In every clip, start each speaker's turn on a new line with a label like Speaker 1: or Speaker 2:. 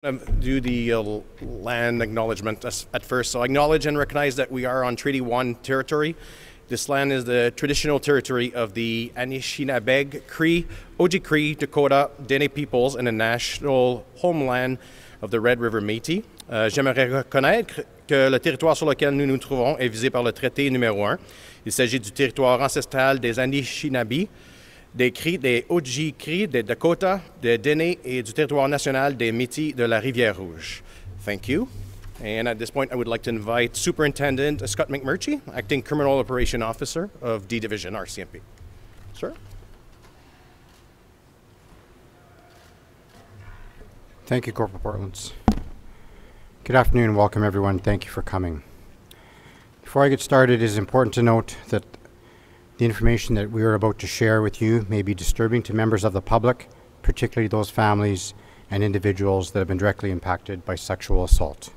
Speaker 1: Do the land acknowledgement at first. So acknowledge and recognize that we are on Treaty 1 territory. This land is the traditional territory of the Anishinabeg, Cree, Oji-Cree, Dakota, Dene peoples and the national homeland of the Red River Métis. J'aimerais reconnaître que le territoire sur lequel nous nous trouvons est visé par le traité numéro 1. Il s'agit du territoire ancestral des Anishinabes, des Cris, des Oji-Cree, des Dakota, des Dene et du territoire national des Métis de la Rivière-Rouge. Thank you. And at this point, I would like to invite Superintendent Scott McMurchy, Acting Criminal Operation Officer of D Division RCMP. Sir?
Speaker 2: Thank you, Corporal Portlands. Good afternoon and welcome everyone. Thank you for coming. Before I get started, it is important to note that the information that we are about to share with you may be disturbing to members of the public, particularly those families and individuals that have been directly impacted by sexual assault.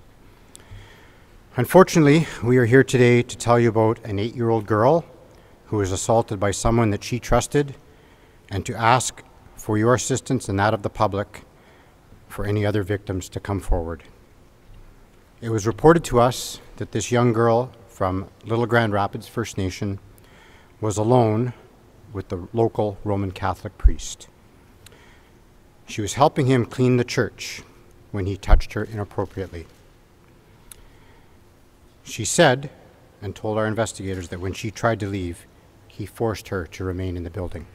Speaker 2: Unfortunately, we are here today to tell you about an 8-year-old girl who was assaulted by someone that she trusted and to ask for your assistance and that of the public for any other victims to come forward. It was reported to us that this young girl from Little Grand Rapids First Nation was alone with the local Roman Catholic priest. She was helping him clean the church when he touched her inappropriately. She said and told our investigators that when she tried to leave, he forced her to remain in the building.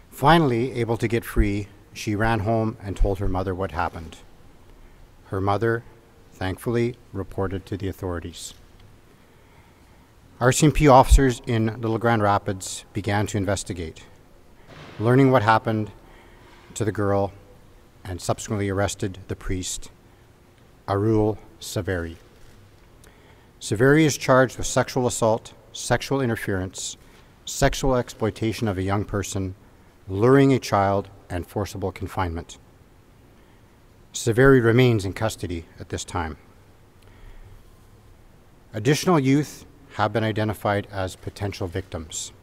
Speaker 2: Finally, able to get free, she ran home and told her mother what happened. Her mother, thankfully, reported to the authorities. RCMP officers in Little Grand Rapids began to investigate, learning what happened to the girl and subsequently arrested the priest, Arul Saveri. Saveri is charged with sexual assault, sexual interference, sexual exploitation of a young person, luring a child, and forcible confinement. Saveri remains in custody at this time. Additional youth have been identified as potential victims.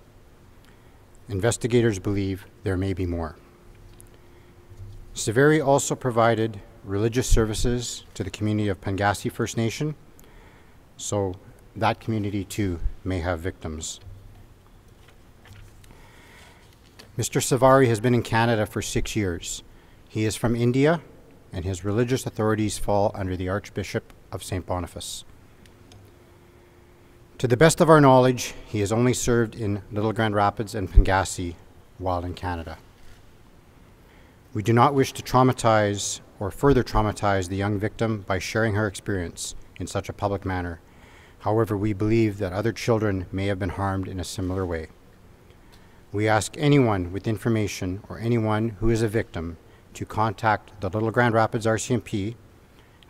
Speaker 2: Investigators believe there may be more. Saveri also provided religious services to the community of Pangasi First Nation, so that community too may have victims. Mr. Saveri has been in Canada for 6 years. He is from India, and his religious authorities fall under the Archbishop of St. Boniface. To the best of our knowledge, he has only served in Little Grand Rapids and Pangasi while in Canada. We do not wish to traumatize or further traumatize the young victim by sharing her experience in such a public manner. However, we believe that other children may have been harmed in a similar way. We ask anyone with information or anyone who is a victim to contact the Little Grand Rapids RCMP,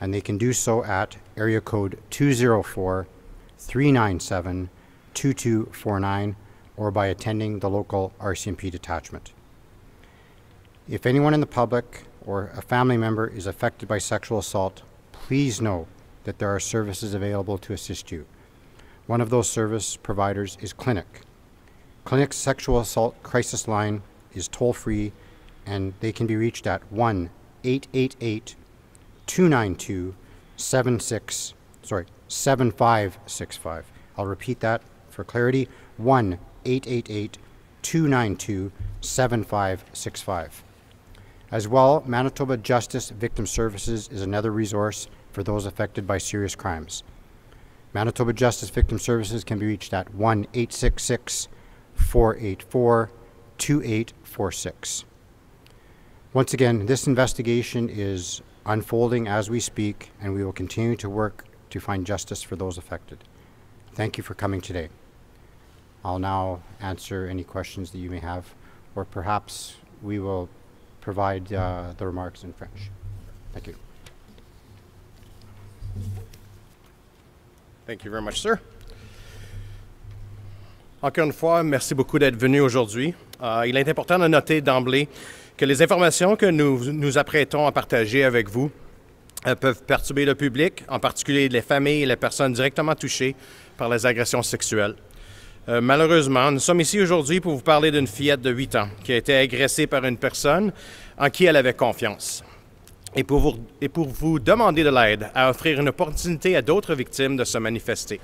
Speaker 2: and they can do so at area code 204-397-2249 or by attending the local RCMP detachment. If anyone in the public or a family member is affected by sexual assault, please know that there are services available to assist you. One of those service providers is Clinic. Clinic's sexual assault crisis line is toll-free, and they can be reached at 1-888-292-7565. I'll repeat that for clarity, 1-888-292-7565. As well, Manitoba Justice Victim Services is another resource for those affected by serious crimes. Manitoba Justice Victim Services can be reached at 1-866-484-2846. Once again, this investigation is unfolding as we speak, and we will continue to work to find justice for those affected. Thank you for coming today. I'll now answer any questions that you may have, or perhaps we will provide the remarks in French. Thank you.
Speaker 1: Thank you very much, sir. Encore une fois, merci beaucoup d'être venu aujourd'hui. Il est important de noter d'emblée que les informations que nous nous apprêtons à partager avec vous peuvent perturber le public, en particulier les familles et les personnes directement touchées par les agressions sexuelles. Malheureusement, nous sommes ici aujourd'hui pour vous parler d'une fillette de 8 ans qui a été agressée par une personne en qui elle avait confiance. et pour vous demander de l'aide à offrir une opportunité à d'autres victimes de se manifester.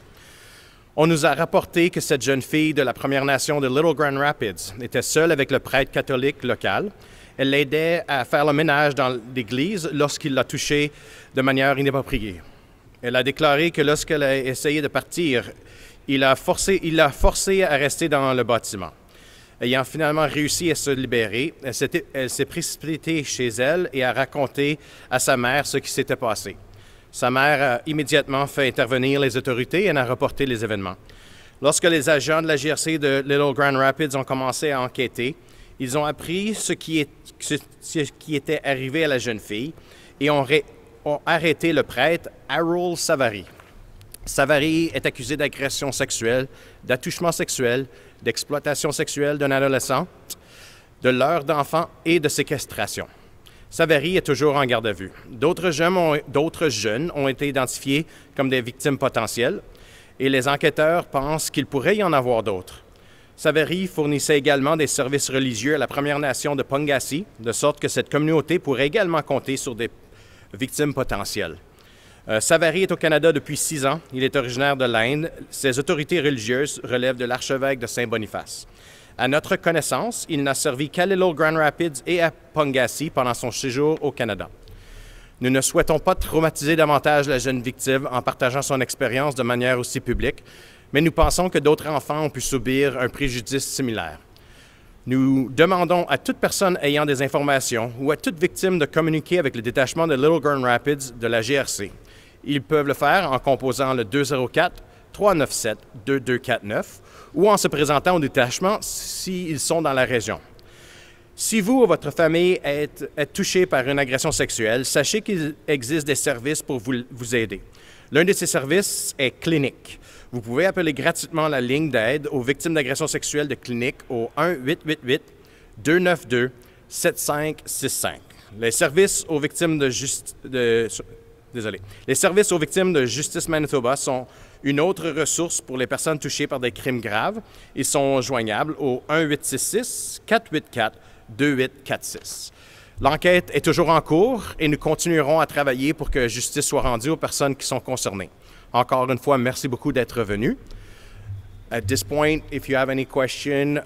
Speaker 1: On nous a rapporté que cette jeune fille de la Première Nation de Little Grand Rapids était seule avec le prêtre catholique local. Elle l'aidait à faire le ménage dans l'église lorsqu'il l'a touchée de manière inappropriée. Elle a déclaré que lorsqu'elle a essayé de partir, il l'a forcée à rester dans le bâtiment. Ayant finalement réussi à se libérer, elle s'est précipitée chez elle et a raconté à sa mère ce qui s'était passé. Sa mère a immédiatement fait intervenir les autorités et a rapporté les événements. Lorsque les agents de la GRC de Little Grand Rapids ont commencé à enquêter, ils ont appris ce qui était arrivé à la jeune fille et ont arrêté le prêtre Harold Savary. Savary est accusé d'agression sexuelle, d'attouchement sexuel, d'exploitation sexuelle d'un adolescent, de leurre d'enfant et de séquestration. Savary est toujours en garde à vue. D'autres jeunes ont été identifiés comme des victimes potentielles et les enquêteurs pensent qu'il pourrait y en avoir d'autres. Savary fournissait également des services religieux à la Première Nation de Pongassi, de sorte que cette communauté pourrait également compter sur des victimes potentielles. Savary est au Canada depuis 6 ans. Il est originaire de l'Inde. Ses autorités religieuses relèvent de l'archevêque de Saint-Boniface. À notre connaissance, il n'a servi qu'à Little Grand Rapids et à Pongassi pendant son séjour au Canada. Nous ne souhaitons pas traumatiser davantage la jeune victime en partageant son expérience de manière aussi publique, mais nous pensons que d'autres enfants ont pu subir un préjudice similaire. Nous demandons à toute personne ayant des informations ou à toute victime de communiquer avec le détachement de Little Grand Rapids de la GRC. Ils peuvent le faire en composant le 204-397-2249 ou en se présentant au détachement s'ils sont dans la région. Si vous ou votre famille êtes touché par une agression sexuelle, sachez qu'il existe des services pour vous aider. L'un de ces services est Clinique. Vous pouvez appeler gratuitement la ligne d'aide aux victimes d'agression sexuelle de Clinique au 1-888-292-7565. Les services aux victimes de Justice Manitoba sont une autre ressource pour les personnes touchées par des crimes graves. Ils sont joignables au 1-866-484-2846. L'enquête est toujours en cours et nous continuerons à travailler pour que justice soit rendue aux personnes qui sont concernées. Encore une fois, merci beaucoup d'être venu. At this point, if you have any question,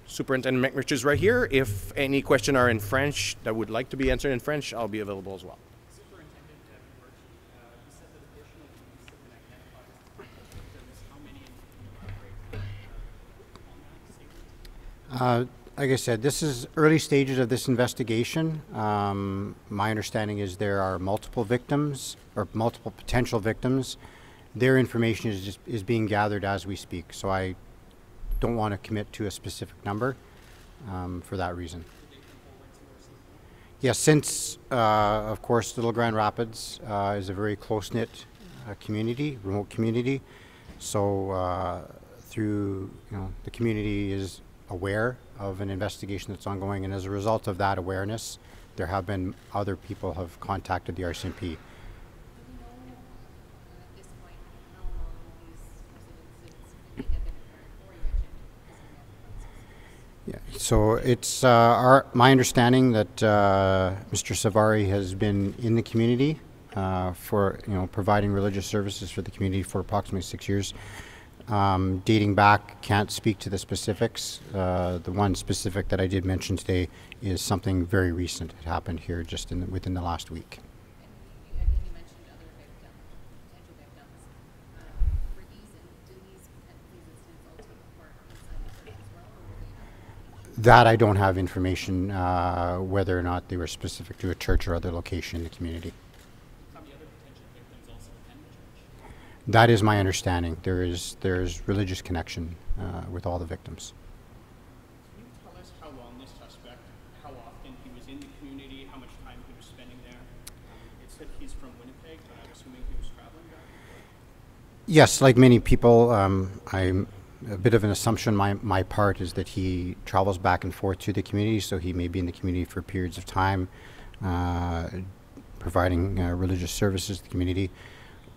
Speaker 1: Superintendent McMurchy is right here. If any question are in French that would like to be answered in French, I'll be available as well.
Speaker 3: Superintendent McMurchy, you said that additional police have been identified as potential victims. How many, and can you elaborate on that statement?
Speaker 2: Like I said, this is early stages of this investigation. My understanding is there are multiple victims or multiple potential victims. Their information is being gathered as we speak, so I don't want to commit to a specific number for that reason. Yes, since of course Little Grand Rapids is a very close-knit community, remote community, so through the community is aware of an investigation that's ongoing, and as a result of that awareness, there have been other people have contacted the RCMP. Yeah, so it's my understanding that Mr. Savary has been in the community for providing religious services for the community for approximately 6 years. Dating back, can't speak to the specifics. The one specific that I did mention today is something very recent. It happened here just within the last week.
Speaker 4: And you mentioned other victims, potential victims. For these incidents all take part inside the church as well, or will they not?
Speaker 2: That I don't have information whether or not they were specific to a church or other location in the community.
Speaker 3: Some of the other potential victims also attend the church.
Speaker 2: That is my understanding. There's religious connection with all the victims.
Speaker 3: Can you tell us how long this suspect, how often he was in the community, how much time he was spending there? It said he's from Winnipeg, but I'm assuming he was traveling back and forth.
Speaker 2: Yes, like many people, I'm a bit of an assumption my part is that he travels back and forth to the community, so he may be in the community for periods of time, providing religious services to the community.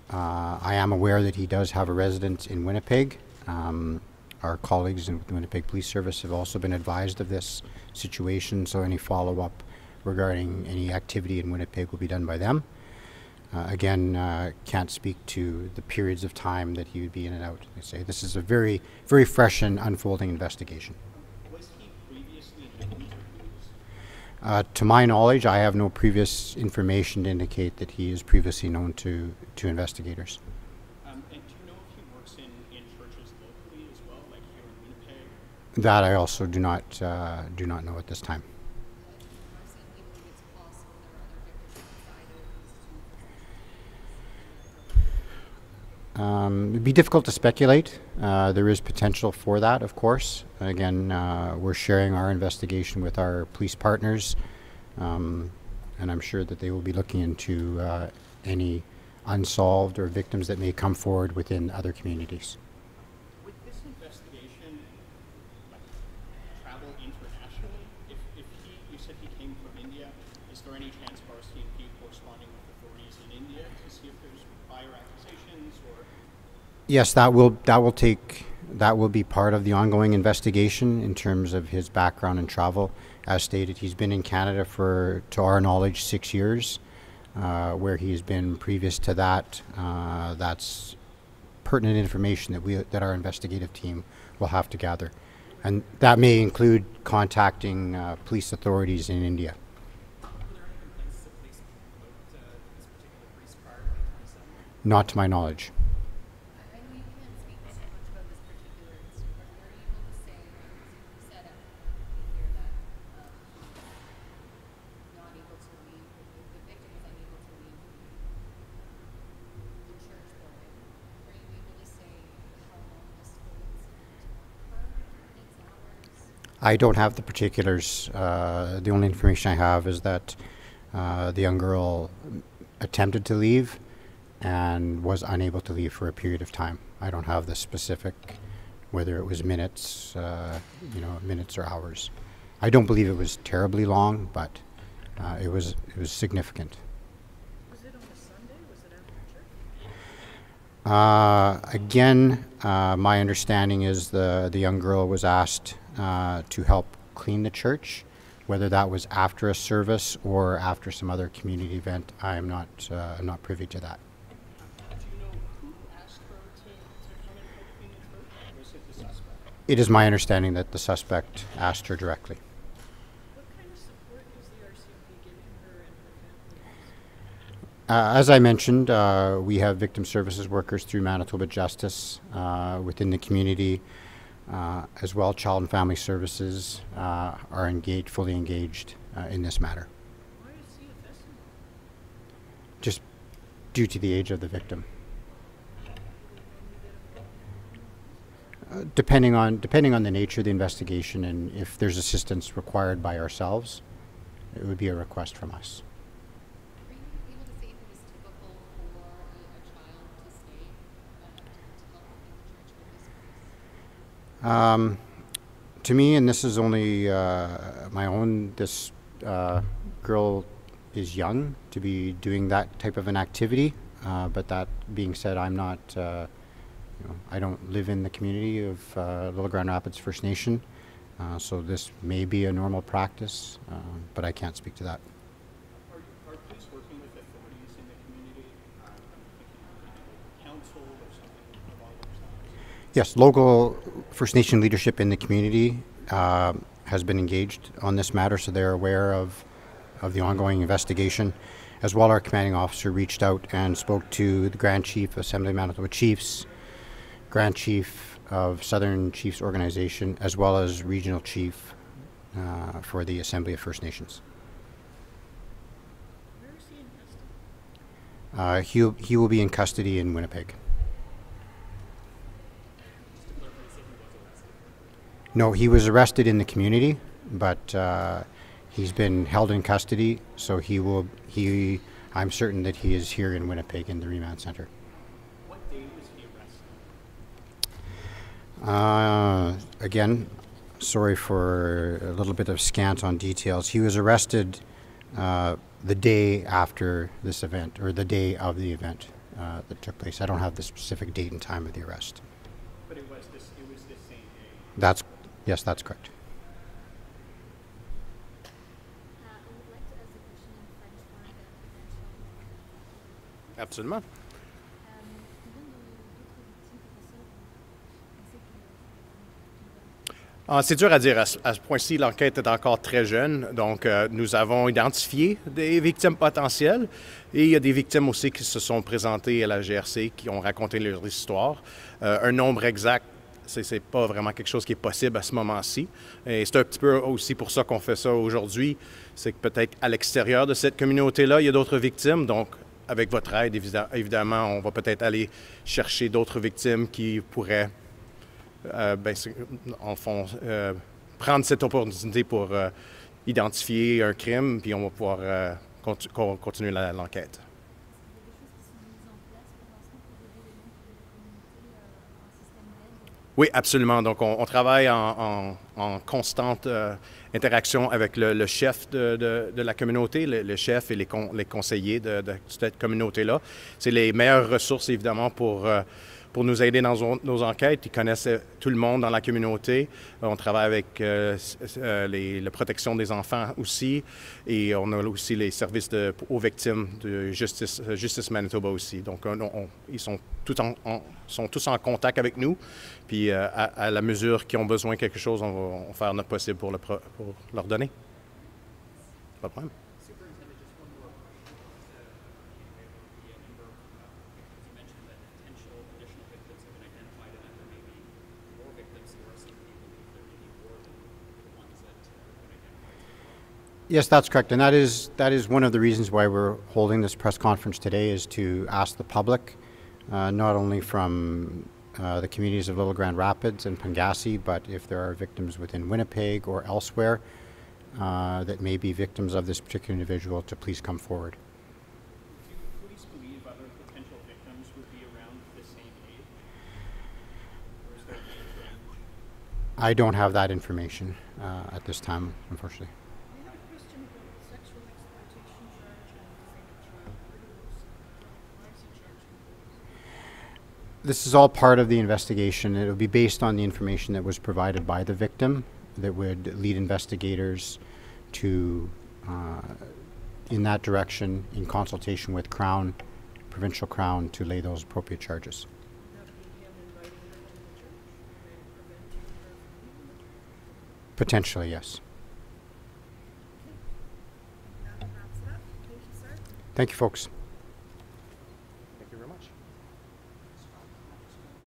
Speaker 2: I am aware that he does have a residence in Winnipeg. Our colleagues in the Winnipeg Police Service have also been advised of this situation, so any follow-up regarding any activity in Winnipeg will be done by them. Again, can't speak to the periods of time that he would be in and out. I say this is a very, very fresh and unfolding investigation.
Speaker 3: Was he previously in interviews?
Speaker 2: To my knowledge, I have no previous information to indicate that he is previously known to investigators.
Speaker 3: And do you know if he works in churches locally as well, like here in Winnipeg?
Speaker 2: That I also do not know at this time.
Speaker 4: RCMP believe it's possible there are other victims outside of these two.
Speaker 2: It'd be difficult to speculate. There is potential for that, of course. Again, we're sharing our investigation with our police partners, and I'm sure that they will be looking into any unsolved or victims that may come forward within other communities.
Speaker 3: With this investigation, like, travel internationally, if you said he came from India, is there any chance of RCMP corresponding with authorities in India to see if there's prior accusations or?
Speaker 2: Yes, that will be part of the ongoing investigation in terms of his background and travel. As stated, he's been in Canada for, to our knowledge, 6 years. Where he's been previous to that, that's pertinent information that our investigative team will have to gather, and that may include contacting police authorities in India. Not to my knowledge.
Speaker 4: I know you can't speak so much about this particular incident, but are you able to say, you said here that not able to leave, the victim is unable to leave the church building. Are you able to say how long this whole incident occurred, its hours?
Speaker 2: I don't have the particulars. The only information I have is that the young girl attempted to leave and was unable to leave for a period of time. I don't have the specific, whether it was minutes, minutes or hours. I don't believe it was terribly long, but it was significant.
Speaker 5: Was it on a Sunday? Was it after church?
Speaker 2: Again, my understanding is the young girl was asked to help clean the church. Whether that was after a service or after some other community event, I'm not privy to that.
Speaker 3: Do you know who asked her to come and help clean the church, or was it the suspect?
Speaker 2: It is my understanding that the suspect asked her directly.
Speaker 5: What kind of support is the RCMP giving her and her family?
Speaker 2: As I mentioned, we have victim services workers through Manitoba Justice within the community. As well, Child and Family Services are fully engaged in this matter.
Speaker 5: Why is he a testimony?
Speaker 2: Just due to the age of the victim. Depending on the nature of the investigation and if there's assistance required by ourselves, it would be a request from us.
Speaker 4: Are you able to say if it was typical for a child to stay to help in the church with this priest?
Speaker 2: To me, and this is only my own, this girl is young to be doing that type of an activity. But that being said, I'm not, I don't live in the community of Little Grand Rapids First Nation. So this may be a normal practice, but I can't speak to that.
Speaker 3: Are police working with authorities in the community? I'm thinking council or something along those lines.
Speaker 2: Yes, local First Nation leadership in the community has been engaged on this matter, so they're aware of the ongoing investigation. As well, our commanding officer reached out and spoke to the Grand Chief, Assembly of Manitoba Chiefs, Grand Chief of Southern Chiefs Organization, as well as Regional Chief for the Assembly of First Nations.
Speaker 5: Where is he in custody?
Speaker 2: He will be in custody in Winnipeg. No, he was arrested in the community, but he's been held in custody, so I'm certain that he is here in Winnipeg in the remand center.
Speaker 3: What day was he arrested?
Speaker 2: Again, sorry for a little bit of scant on details. He was arrested the day after this event, or the day of the event that took place. I don't have the specific date and time of the arrest.
Speaker 3: But it was this same day.
Speaker 2: Yes, that's correct.
Speaker 6: I would like to
Speaker 1: Absolument. C'est dur à dire. À ce point-ci, l'enquête est encore très jeune. Donc, nous avons identifié des victimes potentielles et il y a des victimes aussi qui se sont présentées à la GRC, qui ont raconté leur histoire. Un nombre exact, c'est pas vraiment quelque chose qui est possible à ce moment-ci. Et c'est un petit peu aussi pour ça qu'on fait ça aujourd'hui. C'est que peut-être à l'extérieur de cette communauté-là, il y a d'autres victimes. Donc, avec votre aide, évidemment, on va peut-être aller chercher d'autres victimes qui pourraient en fond, prendre cette opportunité pour identifier un crime, puis on va pouvoir continuer l'enquête. Oui, absolument. Donc, on travaille en constante interaction avec le chef de la communauté, le chef et les conseillers de cette communauté-là. C'est les meilleures ressources, évidemment, pour nous aider dans nos enquêtes. Ils connaissent tout le monde dans la communauté. On travaille avec la protection des enfants aussi. Et on a aussi les services aux victimes de Justice Manitoba aussi. Donc, ils sont tous en contact avec nous. Puis, à la mesure qu'ils ont besoin de quelque chose, on va faire notre possible pour leur donner. Pas de problème.
Speaker 2: Yes, that's correct, and that is one of the reasons why we're holding this press conference today, is to ask the public, not only from the communities of Little Grand Rapids and Pangasi, but if there are victims within Winnipeg or elsewhere that may be victims of this particular individual, to please come forward.
Speaker 3: Do police believe other potential victims would be around the same age? Or is there an age range?
Speaker 2: I don't have that information at this time, unfortunately.
Speaker 5: I have a question about the sexual exploitation charge and the child. Why is the charge proposed?
Speaker 2: This is all part of the investigation. It will be based on the information that was provided by the victim that would lead investigators to, in that direction, in consultation with Crown, Provincial Crown, to lay those appropriate charges.
Speaker 5: Would that be him inviting her to the church and preventing her from leaving the church?
Speaker 2: Potentially, yes.
Speaker 5: That wraps it up. Thank you, sir.
Speaker 2: Thank you, folks.